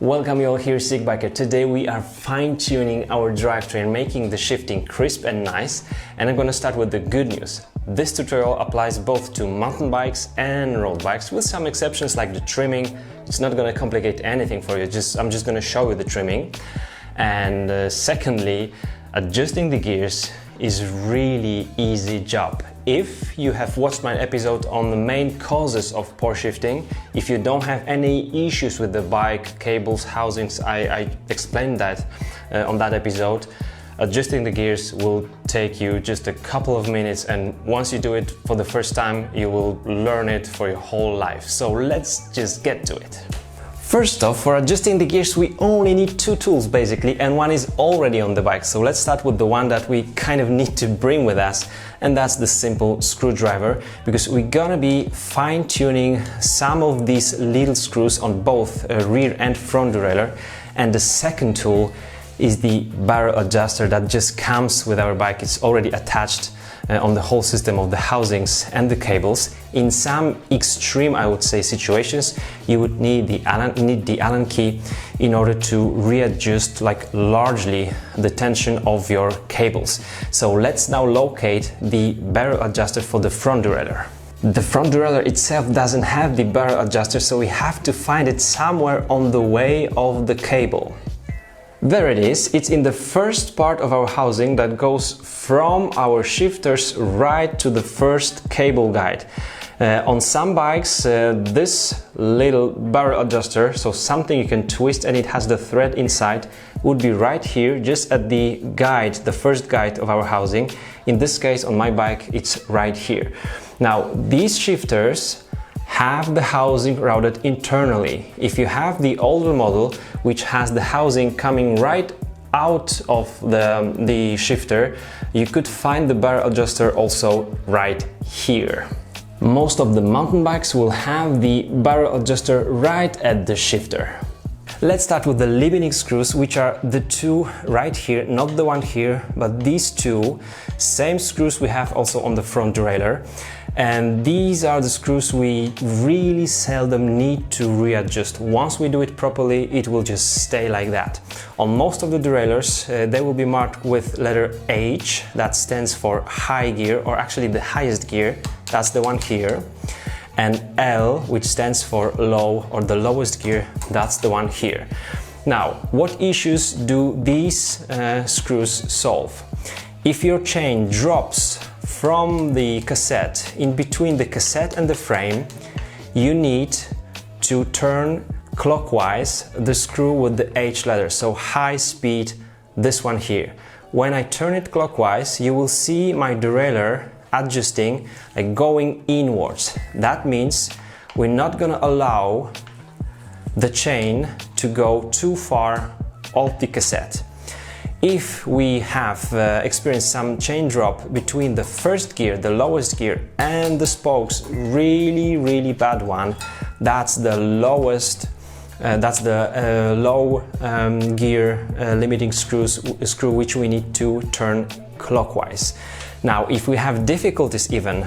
Welcome you all, here Sick Biker. Today we are fine-tuning our drivetrain, making the shifting crisp and nice, and I'm gonna start with the good news. This tutorial applies both to mountain bikes and road bikes, with some exceptions like the trimming. It's not gonna complicate anything for you, I'm just gonna show you the trimming. And secondly, adjusting the gears is really easy job. If you have watched my episode on the main causes of poor shifting, if you don't have any issues with the bike, cables, housings, I explained that on that episode. Adjusting the gears will take you just a couple of minutes, and once you do it for the first time, you will learn it for your whole life. So let's just get to it. First off, for adjusting the gears, we only need two tools basically, and one is already on the bike. So let's start with the one that we kind of need to bring with us, and that's the simple screwdriver, because we're gonna be fine-tuning some of these little screws on both rear and front derailleur. And the second tool is the barrel adjuster that just comes with our bike. It's already attached on the whole system of the housings and the cables. In some extreme, I would say, situations, you would need the Allen key in order to readjust largely the tension of your cables. So let's now locate the barrel adjuster for the front derailleur. The front derailleur itself doesn't have the barrel adjuster, so we have to find it somewhere on the way of the cable. There it is. It's in the first part of our housing that goes from our shifters right to the first cable guide. On some bikes, this little barrel adjuster, so something you can twist and it has the thread inside, would be right here, just at the guide, the first guide of our housing. In this case, on my bike, it's right here. Now, these shifters have the housing routed internally. If you have the older model, which has the housing coming right out of the shifter, you could find the barrel adjuster also right here. Most of the mountain bikes will have the barrel adjuster right at the shifter. Let's start with the limiting screws, which are the two right here, not the one here, but these two. Same screws we have also on the front derailleur. And these are the screws we really seldom need to readjust. Once we do it properly, it will just stay like that. On most of the derailleurs, they will be marked with letter H, that stands for high gear, or actually the highest gear, that's the one here. And L, which stands for low, or the lowest gear, that's the one here. Now, what issues do these screws solve? If your chain drops from the cassette, in between the cassette and the frame, you need to turn clockwise the screw with the H letter, so high speed, this one here. When I turn it clockwise, you will see my derailleur adjusting, going inwards. That means we're not gonna allow the chain to go too far off the cassette. If we have experienced some chain drop between the first gear, the lowest gear, and the spokes, really bad one, that's the lowest, that's the low gear limiting screw which we need to turn clockwise. Now, if we have difficulties even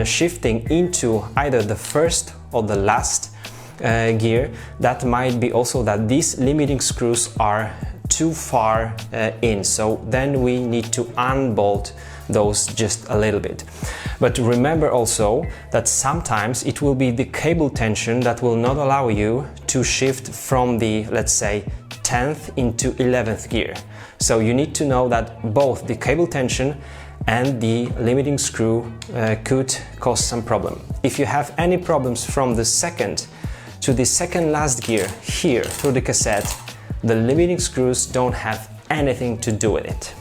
shifting into either the first or the last gear, that might be also that these limiting screws are too far in, so then we need to unbolt those just a little bit. But remember also that sometimes it will be the cable tension that will not allow you to shift from the, let's say, 10th into 11th gear. So you need to know that both the cable tension and the limiting screw could cause some problem. If you have any problems from the second to the second last gear here through the cassette, the limiting screws don't have anything to do with it.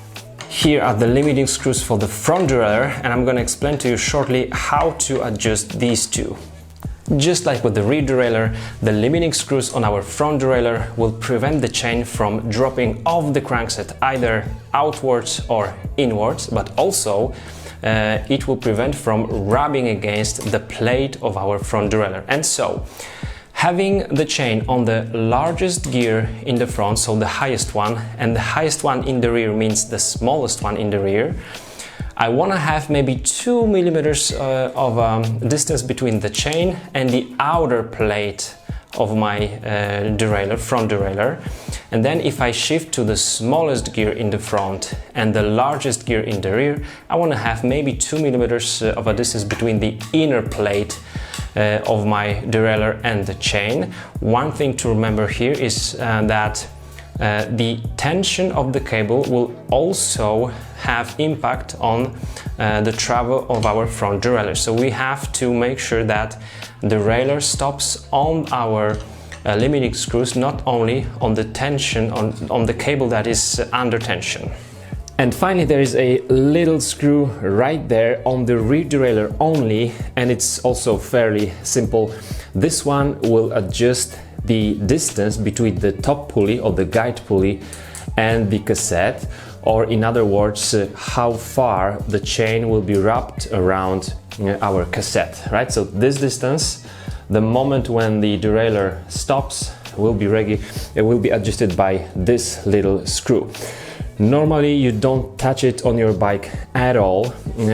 Here are the limiting screws for the front derailleur, and I'm going to explain to you shortly how to adjust these two. Just like with the rear derailleur, the limiting screws on our front derailleur will prevent the chain from dropping off the crankset either outwards or inwards, but also it will prevent from rubbing against the plate of our front derailleur. And so, having the chain on the largest gear in the front, so the highest one, and the highest one in the rear means the smallest one in the rear, I want to have maybe 2 millimeters of distance between the chain and the outer plate of my derailleur, front derailleur. And then if I shift to the smallest gear in the front and the largest gear in the rear, I want to have maybe 2 millimeters of a distance between the inner plate of my derailleur and the chain. One thing to remember here is that the tension of the cable will also have impact on the travel of our front derailleur. So we have to make sure that the derailleur stops on our limiting screws, not only on the tension on the cable that is under tension. And finally, there is a little screw right there on the rear derailleur only, and it's also fairly simple. This one will adjust the distance between the top pulley or the guide pulley and the cassette, or in other words, how far the chain will be wrapped around our cassette, right? So this distance, the moment when the derailleur stops, will be adjusted by this little screw. Normally you don't touch it on your bike at all.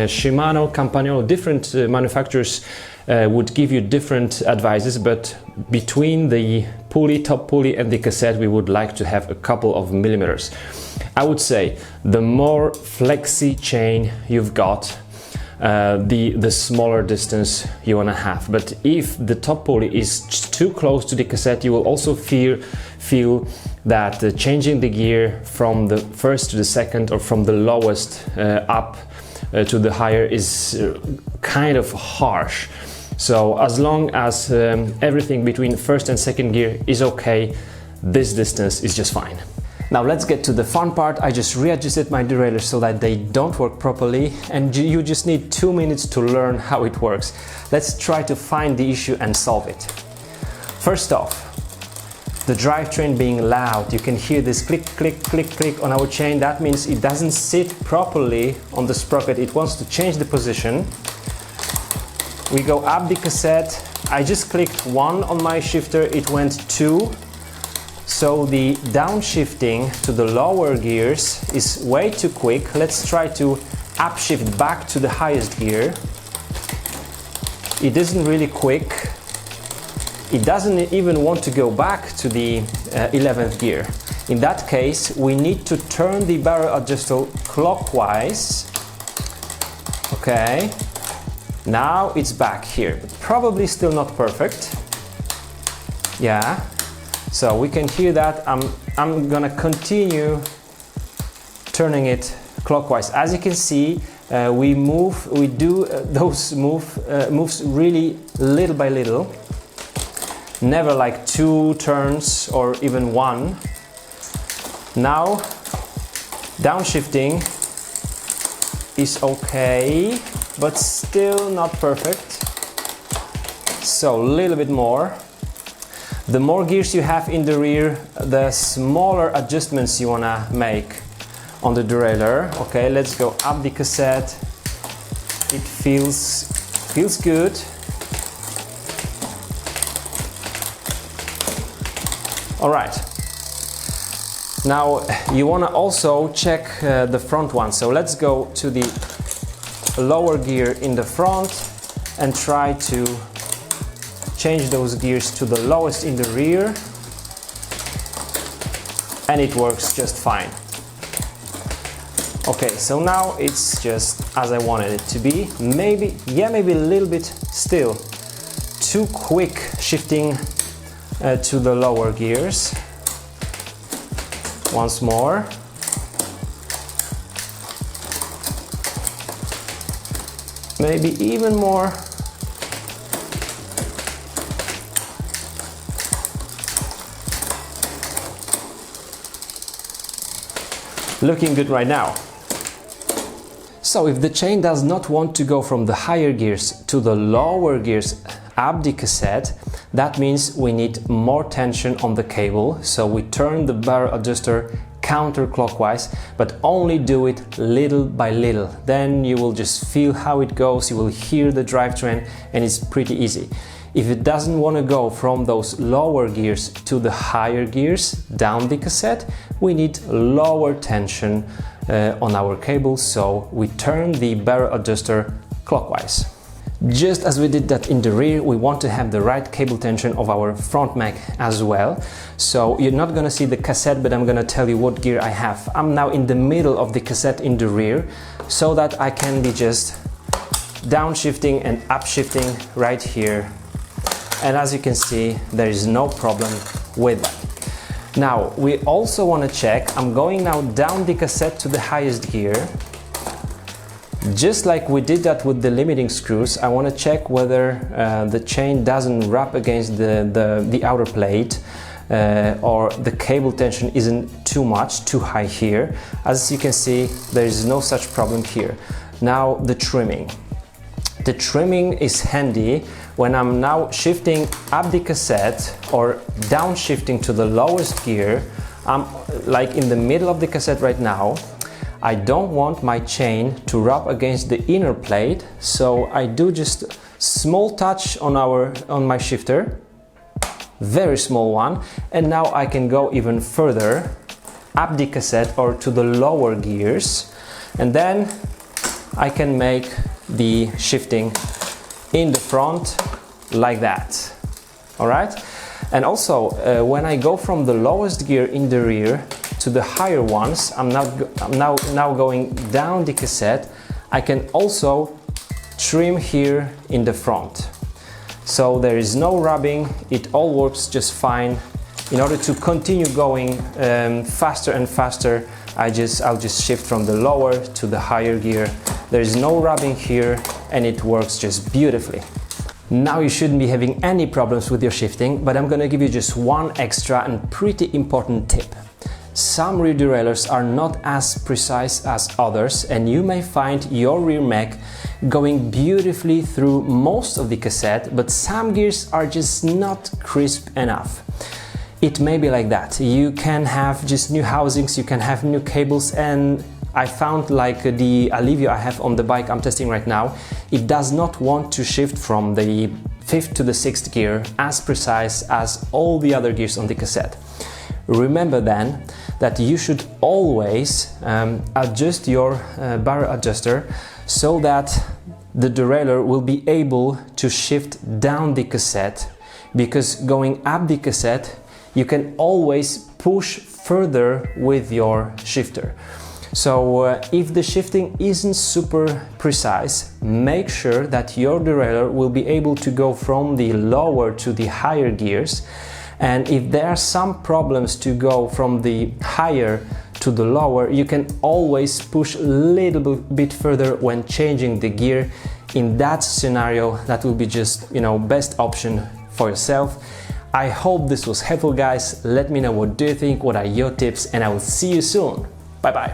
Shimano, Campagnolo, different manufacturers would give you different advices, but between the pulley, top pulley and the cassette, we would like to have a couple of millimeters. I would say the more flexi chain you've got, the smaller distance you want to have. But if the top pulley is too close to the cassette, you will also feel that changing the gear from the first to the second, or from the lowest up to the higher, is kind of harsh. So as long as everything between first and second gear is okay, this distance is just fine. Now let's get to the fun part. I just readjusted my derailleurs so that they don't work properly, and you just need 2 minutes to learn how it works. Let's try to find the issue and solve it. First off, the drivetrain being loud. You can hear this click, click, click, click on our chain. That means it doesn't sit properly on the sprocket. It wants to change the position. We go up the cassette. I just clicked 1 on my shifter, it went 2. So the downshifting to the lower gears is way too quick. Let's try to upshift back to the highest gear. It isn't really quick. It doesn't even want to go back to the 11th gear. In that case, we need to turn the barrel adjuster clockwise. Okay. Now it's back here, but probably still not perfect. Yeah. So we can hear that. I'm gonna continue turning it clockwise. As you can see, we do those moves really little by little. Never like 2 turns or even 1. Now downshifting is okay, but still not perfect. So a little bit more. The more gears you have in the rear, the smaller adjustments you wanna make on the derailleur. Okay, let's go up the cassette. It feels good. All right. Now you wanna also check the front one. So let's go to the lower gear in the front and try to change those gears to the lowest in the rear, and it works just fine. Okay, so now it's just as I wanted it to be. Maybe a little bit still too quick shifting to the lower gears. Once more. Maybe even more. Looking good right now. So if the chain does not want to go from the higher gears to the lower gears up the cassette, that means we need more tension on the cable. So we turn the barrel adjuster counterclockwise, but only do it little by little. Then you will just feel how it goes, you will hear the drivetrain, and it's pretty easy. If it doesn't want to go from those lower gears to the higher gears down the cassette, we need lower tension on our cable, so we turn the barrel adjuster clockwise. Just as we did that in the rear, we want to have the right cable tension of our front mag as well. So you're not gonna see the cassette, but I'm gonna tell you what gear I have. I'm now in the middle of the cassette in the rear, so that I can be just downshifting and upshifting right here. And as you can see, there is no problem with that. Now, we also want to check, I'm going now down the cassette to the highest gear. Just like we did that with the limiting screws, I want to check whether the chain doesn't rub against the outer plate or the cable tension isn't too much, too high here. As you can see, there is no such problem here. Now, the trimming. The trimming is handy when I'm now shifting up the cassette or downshifting to the lowest gear. I'm like in the middle of the cassette right now. I don't want my chain to rub against the inner plate, so I do just small touch on my shifter, very small one, and now I can go even further up the cassette or to the lower gears, and then I can make the shifting in the front like that. All right, and also when I go from the lowest gear in the rear to the higher ones, I'm now going down the cassette. I can also trim here in the front, so there is no rubbing. It all works just fine. In order to continue going faster and faster, I'll just shift from the lower to the higher gear. There is no rubbing here, and it works just beautifully. Now you shouldn't be having any problems with your shifting, but I'm gonna give you just one extra and pretty important tip. Some rear derailleurs are not as precise as others, and you may find your rear mag going beautifully through most of the cassette, but some gears are just not crisp enough. It may be like that. You can have just new housings, you can have new cables, and I found like the Alivio I have on the bike I'm testing right now, it does not want to shift from the 5th to the 6th gear as precise as all the other gears on the cassette. Remember then that you should always adjust your barrel adjuster so that the derailleur will be able to shift down the cassette, because going up the cassette you can always push further with your shifter. So if the shifting isn't super precise, make sure that your derailleur will be able to go from the lower to the higher gears. And if there are some problems to go from the higher to the lower, you can always push a little bit further when changing the gear. In that scenario, that will be just, best option for yourself. I hope this was helpful, guys. Let me know what do you think, what are your tips, and I will see you soon. Bye bye.